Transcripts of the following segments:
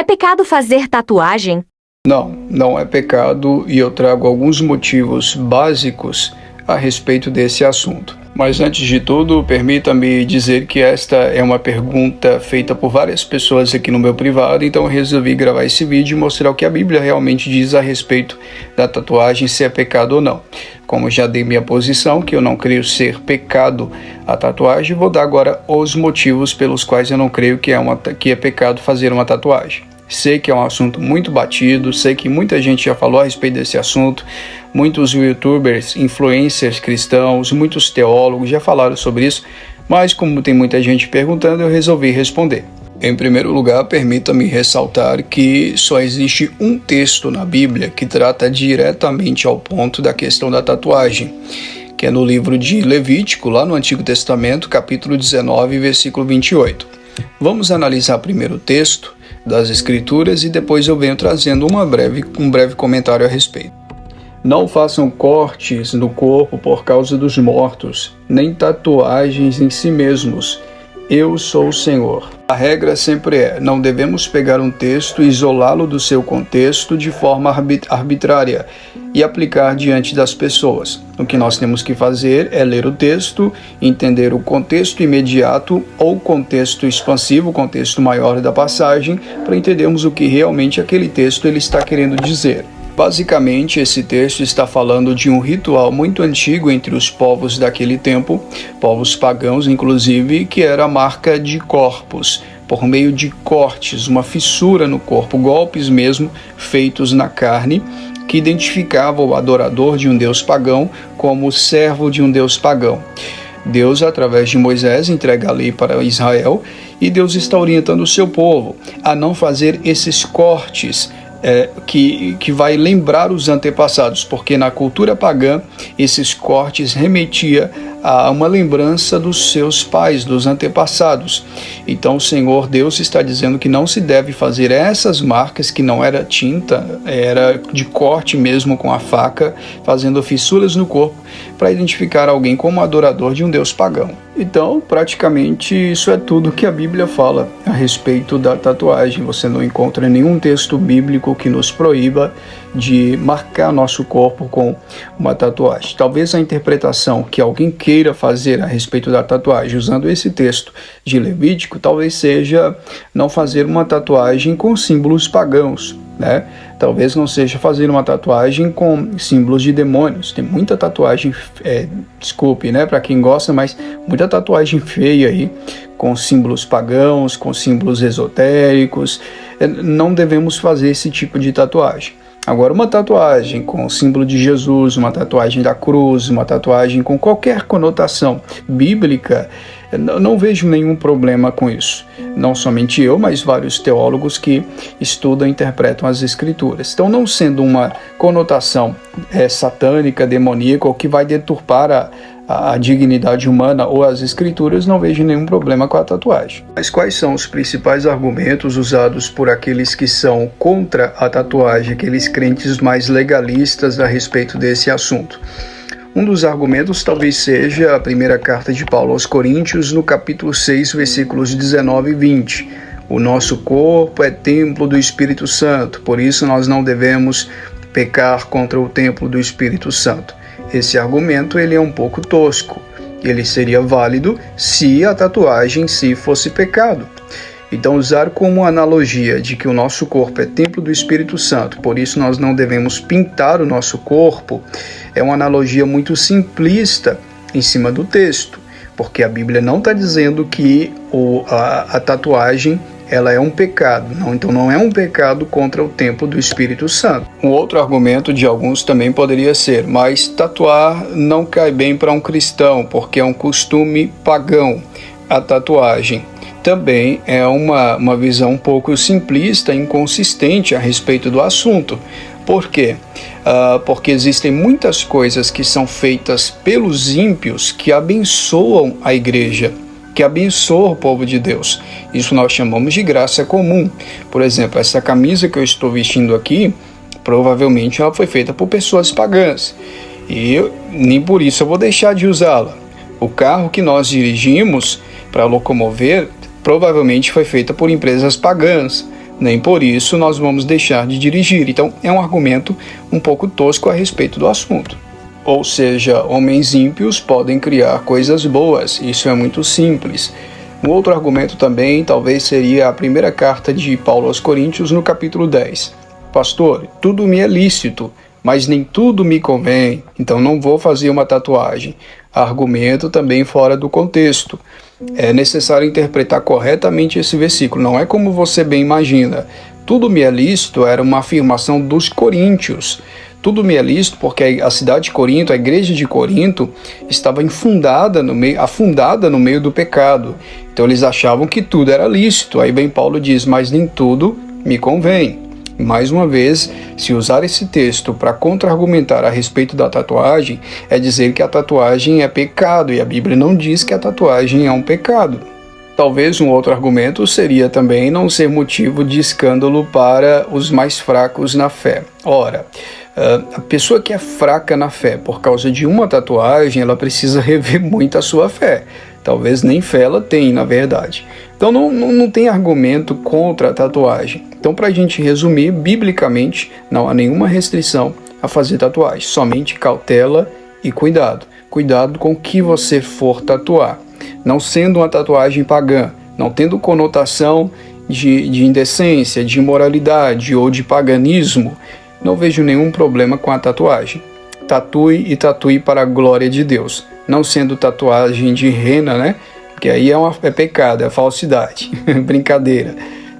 É pecado fazer tatuagem? Não, não é pecado e eu trago alguns motivos básicos a respeito desse assunto. Mas antes de tudo, permita-me dizer que esta é uma pergunta feita por várias pessoas aqui no meu privado, então eu resolvi gravar esse vídeo e mostrar o que a Bíblia realmente diz a respeito da tatuagem, se é pecado ou não. Como já dei minha posição, que eu não creio ser pecado a tatuagem, vou dar agora os motivos pelos quais eu não creio que é pecado fazer uma tatuagem. Sei que é um assunto muito batido, sei que muita gente já falou a respeito desse assunto, muitos youtubers, influencers cristãos, muitos teólogos já falaram sobre isso, mas como tem muita gente perguntando, eu resolvi responder. Em primeiro lugar, permita-me ressaltar que só existe um texto na Bíblia que trata diretamente ao ponto da questão da tatuagem, que é no livro de Levítico, lá no Antigo Testamento, capítulo 19, versículo 28. Vamos analisar primeiro o texto das Escrituras e depois eu venho trazendo um breve comentário a respeito. Não façam cortes no corpo por causa dos mortos, nem tatuagens em si mesmos. Eu sou o Senhor. A regra sempre é, não devemos pegar um texto e isolá-lo do seu contexto de forma arbitrária e aplicar diante das pessoas. O que nós temos que fazer é ler o texto, entender o contexto imediato ou contexto expansivo, o contexto maior da passagem, para entendermos o que realmente aquele texto ele está querendo dizer. Basicamente, esse texto está falando de um ritual muito antigo entre os povos daquele tempo, povos pagãos inclusive, que era a marca de corpos, por meio de cortes, uma fissura no corpo, golpes mesmo feitos na carne, que identificava o adorador de um deus pagão como servo de um deus pagão. Deus, através de Moisés, entrega a lei para Israel e Deus está orientando o seu povo a não fazer esses cortes que vai lembrar os antepassados, porque na cultura pagã esses cortes remetia a uma lembrança dos seus pais, dos antepassados. Então o Senhor Deus está dizendo que não se deve fazer essas marcas, que não era tinta, era de corte mesmo com a faca, fazendo fissuras no corpo, para identificar alguém como adorador de um deus pagão. Então, praticamente, isso é tudo que a Bíblia fala a respeito da tatuagem. Você não encontra nenhum texto bíblico que nos proíba de marcar nosso corpo com uma tatuagem. Talvez a interpretação que alguém queira fazer a respeito da tatuagem usando esse texto de Levítico, talvez seja não fazer uma tatuagem com símbolos pagãos, né? Talvez não seja fazer uma tatuagem com símbolos de demônios. Tem muita tatuagem, desculpe, né, para quem gosta, mas muita tatuagem feia aí, com símbolos pagãos, com símbolos esotéricos. Não devemos fazer esse tipo de tatuagem. Agora, uma tatuagem com o símbolo de Jesus, uma tatuagem da cruz, uma tatuagem com qualquer conotação bíblica, não vejo nenhum problema com isso. Não somente eu, mas vários teólogos que estudam e interpretam as Escrituras. Então, não sendo uma conotação satânica, demoníaca, ou que vai deturpar a dignidade humana ou as Escrituras, não vejo nenhum problema com a tatuagem. Mas quais são os principais argumentos usados por aqueles que são contra a tatuagem, aqueles crentes mais legalistas a respeito desse assunto? Um dos argumentos talvez seja a primeira carta de Paulo aos Coríntios, no capítulo 6, versículos 19 e 20. O nosso corpo é templo do Espírito Santo, por isso nós não devemos pecar contra o templo do Espírito Santo. Esse argumento ele é um pouco tosco. Ele seria válido se a tatuagem em si fosse pecado. Então, usar como analogia de que o nosso corpo é templo do Espírito Santo, por isso nós não devemos pintar o nosso corpo, é uma analogia muito simplista em cima do texto, porque a Bíblia não está dizendo que a tatuagem ela é um pecado. Então não é um pecado contra o templo do Espírito Santo. Um outro argumento de alguns também poderia ser, mas tatuar não cai bem para um cristão, porque é um costume pagão, a tatuagem. Também é uma visão um pouco simplista e inconsistente a respeito do assunto. Por quê? Porque existem muitas coisas que são feitas pelos ímpios que abençoam a igreja, que abençoa o povo de Deus. Isso nós chamamos de graça comum. Por exemplo, essa camisa que eu estou vestindo aqui, provavelmente ela foi feita por pessoas pagãs. E nem por isso eu vou deixar de usá-la. O carro que nós dirigimos para locomover, provavelmente foi feita por empresas pagãs. nem por isso nós vamos deixar de dirigir. Então, é um argumento um pouco tosco a respeito do assunto. Ou seja, homens ímpios podem criar coisas boas, isso é muito simples. Um outro argumento também talvez seria a primeira carta de Paulo aos Coríntios no capítulo 10. Pastor, tudo me é lícito, mas nem tudo me convém, então não vou fazer uma tatuagem. Argumento também fora do contexto. É necessário interpretar corretamente esse versículo, não é como você bem imagina. Tudo me é lícito era uma afirmação dos coríntios. Tudo me é lícito porque a cidade de Corinto, a igreja de Corinto, estava afundada no meio do pecado. Então eles achavam que tudo era lícito. Aí vem Paulo e diz, mas nem tudo me convém. Mais uma vez, se usar esse texto para contra-argumentar a respeito da tatuagem, é dizer que a tatuagem é pecado, e a Bíblia não diz que a tatuagem é um pecado. Talvez um outro argumento seria também não ser motivo de escândalo para os mais fracos na fé. Ora, a pessoa que é fraca na fé por causa de uma tatuagem, ela precisa rever muito a sua fé. Talvez nem fé ela tem, na verdade. Então não tem argumento contra a tatuagem. Então, para a gente resumir, biblicamente, não há nenhuma restrição a fazer tatuagem. Somente cautela e cuidado. Cuidado com o que você for tatuar. Não sendo uma tatuagem pagã, não tendo conotação de indecência, de imoralidade ou de paganismo, não vejo nenhum problema com a tatuagem. Tatue e tatue para a glória de Deus. Não sendo tatuagem de rena, né? Que aí é pecado, é falsidade, brincadeira.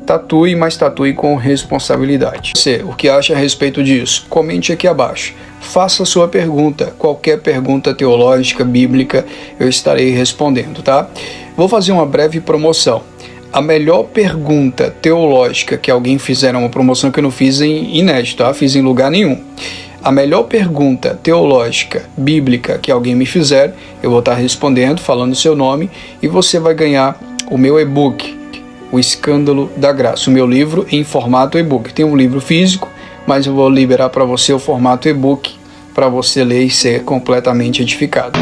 Tatue, mas tatue com responsabilidade. Você, o que acha a respeito disso? Comente aqui abaixo. Faça sua pergunta. Qualquer pergunta teológica, bíblica, eu estarei respondendo, tá? Vou fazer uma breve promoção. A melhor pergunta teológica que alguém fizer, uma promoção que eu não fiz em inédito, tá? Fiz em lugar nenhum. A melhor pergunta teológica, bíblica que alguém me fizer, eu vou estar respondendo, falando seu nome, e você vai ganhar o meu e-book, O Escândalo da Graça, o meu livro em formato e-book. Tem um livro físico, mas eu vou liberar para você o formato e-book, para você ler e ser completamente edificado.